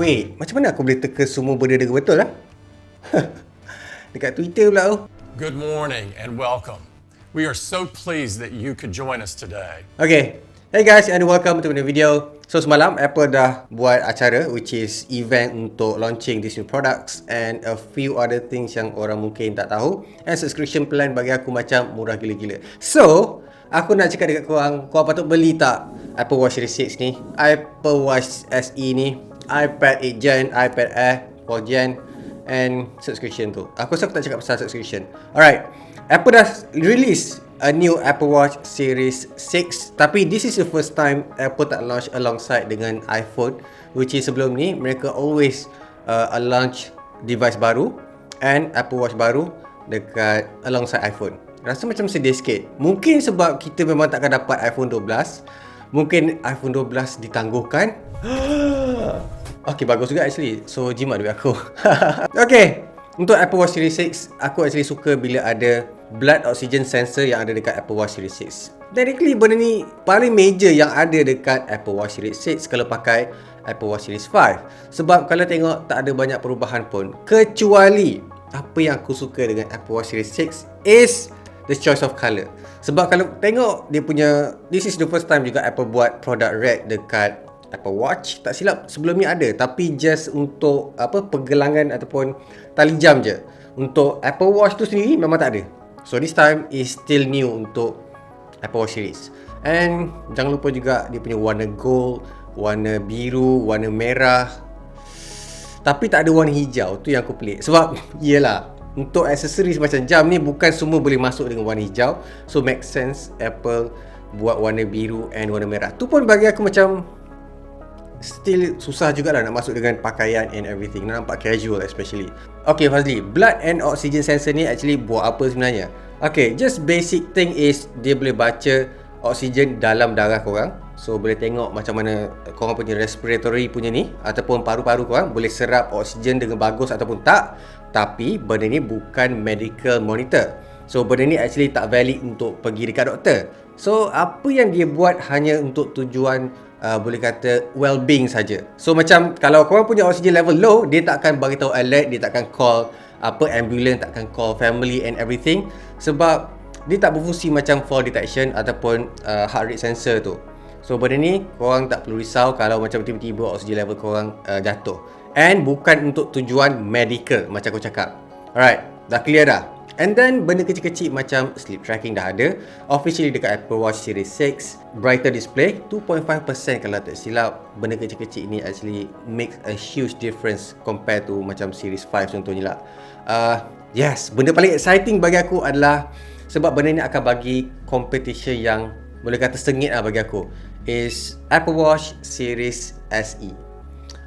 Wait, macam mana aku boleh teka semua benda dengan betul lah? Dekat Twitter pula tu. Good morning and welcome. We are so pleased that you could join us today. Okay. Hey guys and welcome to the video. So semalam Apple dah buat acara which is event untuk launching these new products and a few other things yang orang mungkin tak tahu. And subscription plan bagi aku macam murah gila-gila. So, aku nak cakap dekat korang patut beli tak Apple Watch Series 6 ni, Apple Watch SE ni, iPad 8 Gen, iPad Air 4 Gen and subscription tu. Aku rasa aku tak cakap pasal subscription. Alright, Apple dah release a new Apple Watch Series 6, tapi this is the first time Apple tak launch alongside dengan iPhone, which is sebelum ni mereka always launch device baru and Apple Watch baru dekat alongside iPhone. Rasa macam sedih sikit. Mungkin sebab kita memang takkan dapat iPhone 12. Mungkin iPhone 12 ditangguhkan. Okay, bagus juga actually. So, jimat duit aku. Okay, untuk Apple Watch Series 6, aku actually suka bila ada blood oxygen sensor yang ada dekat Apple Watch Series 6. Technically, benda ni paling major yang ada dekat Apple Watch Series 6 kalau pakai Apple Watch Series 5. Sebab kalau tengok tak ada banyak perubahan pun. Kecuali apa yang aku suka dengan Apple Watch Series 6 is the choice of colour. Sebab kalau tengok dia punya, this is the first time juga Apple buat product red dekat Apple Watch. Tak silap sebelum ni ada, tapi just untuk pergelangan ataupun tali jam je. Untuk Apple Watch tu sendiri memang tak ada. So this time is still new untuk Apple Watch Series. And jangan lupa juga dia punya warna gold, warna biru, warna merah, tapi tak ada warna hijau. Tu yang aku pelik. Sebab yelah, untuk aksesoris macam jam ni bukan semua boleh masuk dengan warna hijau. So make sense Apple buat warna biru and warna merah. Tu pun bagi aku macam still susah jugalah nak masuk dengan pakaian and everything. Nampak casual especially. Okay Fazli, blood and oxygen sensor ni actually buat apa sebenarnya? Okay, just basic thing is dia boleh baca oksigen dalam darah korang. So boleh tengok macam mana korang punya respiratory punya ni ataupun paru-paru korang boleh serap oksigen dengan bagus ataupun tak. Tapi benda ni bukan medical monitor. So benda ni actually tak valid untuk pergi dekat doktor. So apa yang dia buat hanya untuk tujuan boleh kata well-being saja. So macam kalau korang punya oksigen level low, dia tak akan bagi tahu alert, dia tak akan call ambulance, tak akan call family and everything. Sebab dia tak berfungsi macam fall detection ataupun heart rate sensor tu. So benda ni korang tak perlu risau kalau macam tiba-tiba oksigen level korang jatuh. And bukan untuk tujuan medical macam aku cakap. Alright, dah clear dah. And then benda kecil-kecil macam sleep tracking dah ada officially dekat Apple Watch Series 6. Brighter display 2.5% kalau tak silap. Benda kecil-kecil ni actually makes a huge difference compared to macam Series 5 contohnya lah. Yes, benda paling exciting bagi aku adalah sebab benda ni akan bagi competition yang boleh kata sengit lah bagi aku, is Apple Watch Series SE.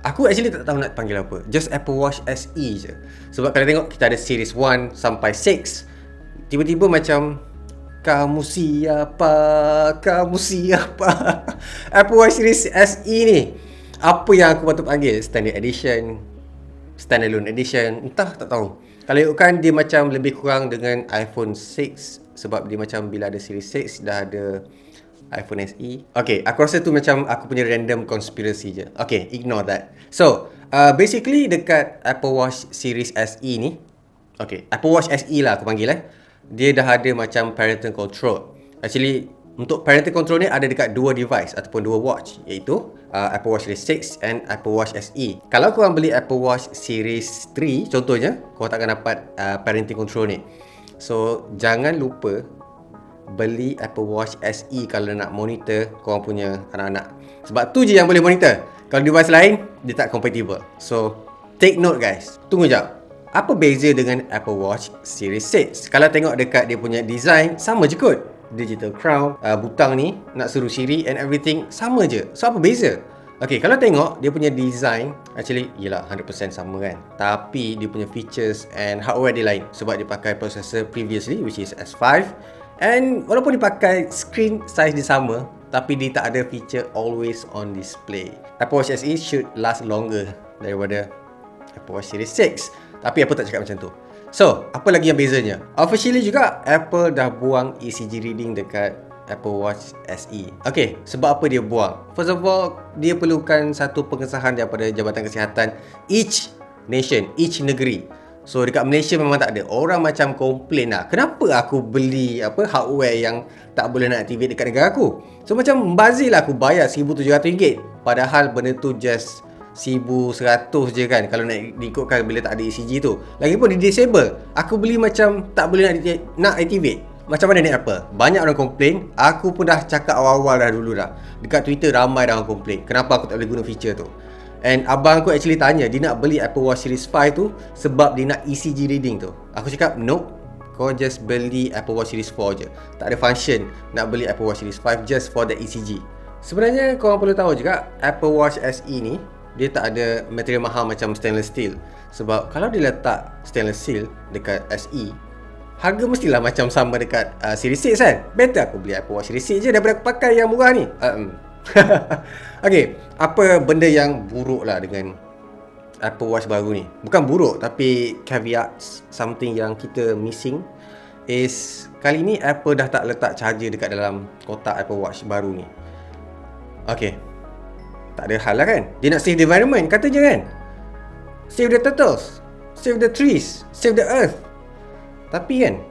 Aku actually tak tahu nak panggil apa, just Apple Watch SE je. Sebab kalau tengok kita ada Series 1 sampai 6, tiba-tiba macam kamu siapa? Apple Watch Series SE ni, apa yang aku patut panggil? Standard Edition, Standalone Edition, entah, tak tahu. Kalau ikutkan dia macam lebih kurang dengan iPhone 6. Sebab dia macam bila ada Series 6 dah ada iPhone SE. Okay, aku rasa tu macam aku punya random conspiracy je. Okay, ignore that. So, basically dekat Apple Watch Series SE ni, okay, Apple Watch SE lah aku panggil dia dah ada macam parental control. Actually, untuk parental control ni ada dekat dua device ataupun dua watch, iaitu Apple Watch Series 6 and Apple Watch SE. Kalau korang beli Apple Watch Series 3 contohnya, korang takkan dapat parental control ni. So, jangan lupa beli Apple Watch SE kalau nak monitor korang punya anak-anak. Sebab tu je yang boleh monitor. Kalau device lain, dia tak compatible. So, take note guys. Tunggu jap. Apa beza dengan Apple Watch Series 6? Kalau tengok dekat dia punya design, sama je kot. Digital crown, butang ni, nak suruh Siri and everything, sama je. So, apa beza? Okay, kalau tengok dia punya design, actually, yelah 100% sama kan. Tapi, dia punya features and hardware dia lain. Sebab dia pakai processor previously, which is S5. And walaupun dipakai screen size dia sama, tapi dia tak ada feature always on display. Apple Watch SE should last longer daripada Apple Watch Series 6. Tapi Apple tak cakap macam tu. So, apa lagi yang bezanya? Officially juga Apple dah buang ECG reading dekat Apple Watch SE. Okay, sebab apa dia buang? First of all, dia perlukan satu pengesahan daripada Jabatan Kesihatan each nation, each negeri. So dekat Malaysia memang tak ada. Orang macam komplain lah, kenapa aku beli hardware yang tak boleh nak activate dekat negara aku? So macam membazir lah, aku bayar RM1,700, padahal benda tu just 1,100 je kan kalau nak diikutkan bila tak ada ECG tu. Lagipun di disable, aku beli macam tak boleh nak activate. Macam mana ni Apple? Banyak orang komplain. Aku pun dah cakap awal-awal dah dulu dah. Dekat Twitter ramai dah orang komplain, kenapa aku tak boleh guna feature tu. And abang aku actually tanya, dia nak beli Apple Watch Series 5 tu sebab dia nak ECG reading tu. Aku cakap, nope, kau just beli Apple Watch Series 4 je. Tak ada function nak beli Apple Watch Series 5 just for the ECG. Sebenarnya korang perlu tahu juga, Apple Watch SE ni dia tak ada material mahal macam stainless steel. Sebab kalau dia letak stainless steel dekat SE, harga mestilah macam sama dekat Series 6 kan. Better aku beli Apple Watch Series 6 je daripada aku pakai yang murah ni. Okay, apa benda yang buruk lah dengan Apple Watch baru ni? Bukan buruk, tapi caveat, something yang kita missing is, kali ni Apple dah tak letak charger dekat dalam kotak Apple Watch baru ni. Okay, tak ada hal lah kan. Dia nak save the environment, kata je kan, save the turtles, save the trees, save the earth. Tapi kan,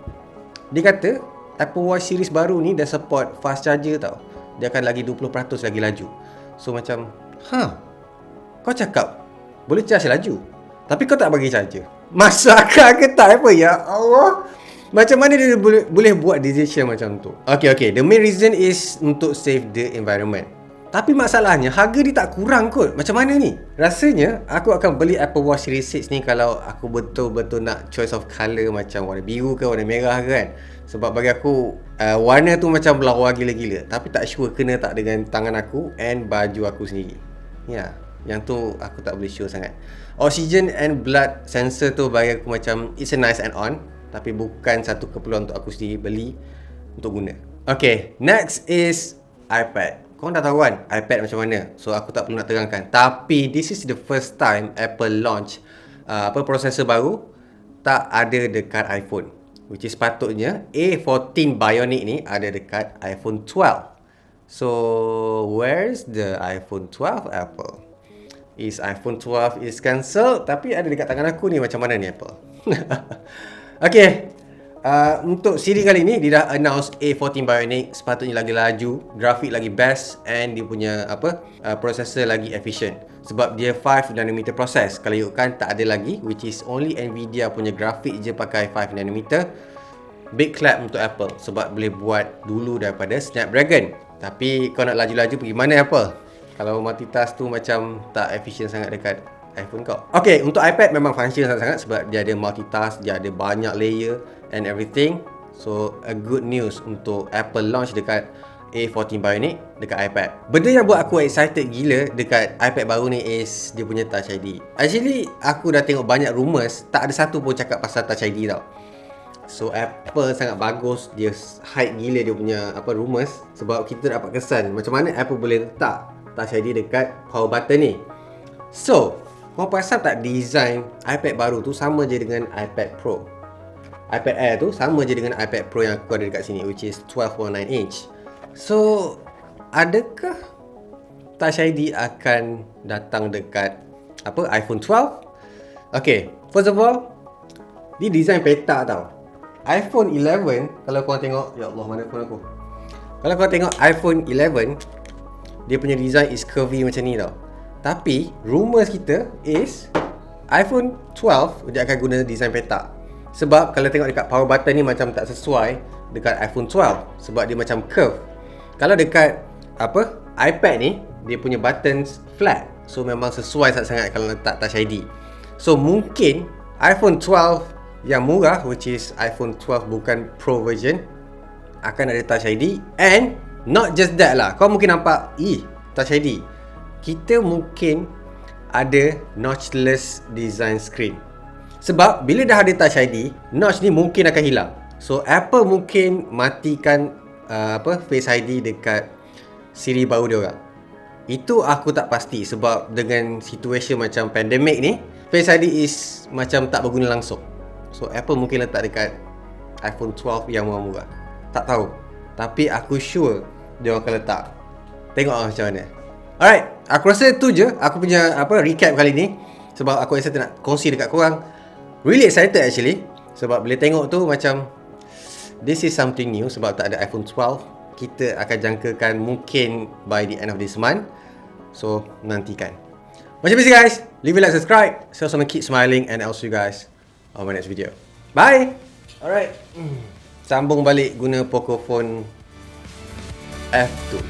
dia kata Apple Watch series baru ni dah support fast charger tau. Dia akan lagi 20% lagi laju. So macam, kau cakap boleh charge laju, tapi kau tak bagi charger. Masuk akal ke tak apa? Ya Allah, macam mana dia boleh buat decision macam tu? Okay, the main reason is untuk save the environment. Tapi masalahnya harga dia tak kurang kot. Macam mana ni? Rasanya aku akan beli Apple Watch Series 6 ni kalau aku betul-betul nak choice of colour macam warna biru ke warna merah ke kan. Sebab bagi aku warna tu macam lawa gila-gila. Tapi tak sure kena tak dengan tangan aku and baju aku sendiri. Ya, yang tu aku tak boleh sure sangat. Oxygen and blood sensor tu bagi aku macam it's a nice add-on, tapi bukan satu keperluan untuk aku sendiri beli untuk guna. Okay, next is iPad. Korang dah tahu kan iPad macam mana, so aku tak perlu nak terangkan. Tapi this is the first time Apple launch prosesor baru tak ada dekat iPhone, which is patutnya A14 Bionic ni ada dekat iPhone 12. So where's the iPhone 12 Apple? Is iPhone 12 is cancelled tapi ada dekat tangan aku ni. Macam mana ni Apple? Okay, untuk siri kali ni dia dah announce A14 Bionic sepatutnya lagi laju, grafik lagi best, and dia punya processor lagi efficient. Sebab dia 5nm process. Kalau ikutkan tak ada lagi, which is only Nvidia punya grafik je pakai 5nm. Big clap untuk Apple sebab boleh buat dulu daripada Snapdragon. Tapi kau nak laju-laju pergi mana Apple? Kalau multitask tu macam tak efficient sangat dekat iPhone kau. Okay, untuk iPad memang function sangat-sangat sebab dia ada multitask, dia ada banyak layer and everything. So a good news untuk Apple launch dekat A14 Bionic dekat iPad. Benda yang buat aku excited gila dekat iPad baru ni is dia punya Touch ID. Actually aku dah tengok banyak rumors, tak ada satu pun cakap pasal Touch ID tau. So Apple sangat bagus, dia hype gila dia punya rumors, sebab kita dapat kesan macam mana Apple boleh letak Touch ID dekat power button ni. So kau perasan tak design iPad baru tu sama je dengan iPad Pro? iPad Air tu sama je dengan iPad Pro yang aku ada dekat sini, which is 12.9 inch. So adakah Touch ID akan datang dekat iPhone 12? Okay, first of all, dia design petak tau. iPhone 11, kalau korang tengok, ya Allah mana phone aku. Kalau korang tengok iPhone 11, dia punya design is curvy macam ni tau. Tapi rumours kita is iPhone 12 dia akan guna design petak. Sebab kalau tengok dekat power button ni macam tak sesuai dekat iPhone 12 sebab dia macam curve. Kalau dekat iPad ni dia punya buttons flat. So memang sesuai sangat-sangat kalau letak Touch ID. So mungkin iPhone 12 yang murah, which is iPhone 12 bukan Pro version, akan ada Touch ID. And not just that lah, kau mungkin nampak Touch ID, kita mungkin ada notchless design screen. Sebab bila dah ada Touch ID, notch ni mungkin akan hilang. So Apple mungkin matikan Face ID dekat siri baru dia orang. Itu aku tak pasti sebab dengan situation macam pandemic ni, Face ID is macam tak berguna langsung. So Apple mungkin letak dekat iPhone 12 yang murah-murah. Tak tahu. Tapi aku sure dia akan letak. Tengok lah macam mana. Alright, aku rasa tu je aku punya recap kali ni. Sebab aku excited nak kongsi dekat korang. Really excited actually. Sebab bila tengok tu macam this is something new. Sebab tak ada iPhone 12. Kita akan jangkakan mungkin by the end of this month. So, nantikan. Macam biasa guys, leave a like, subscribe. So, keep smiling and I'll see you guys on my next video. Bye! Alright. Sambung balik guna Pocophone F2.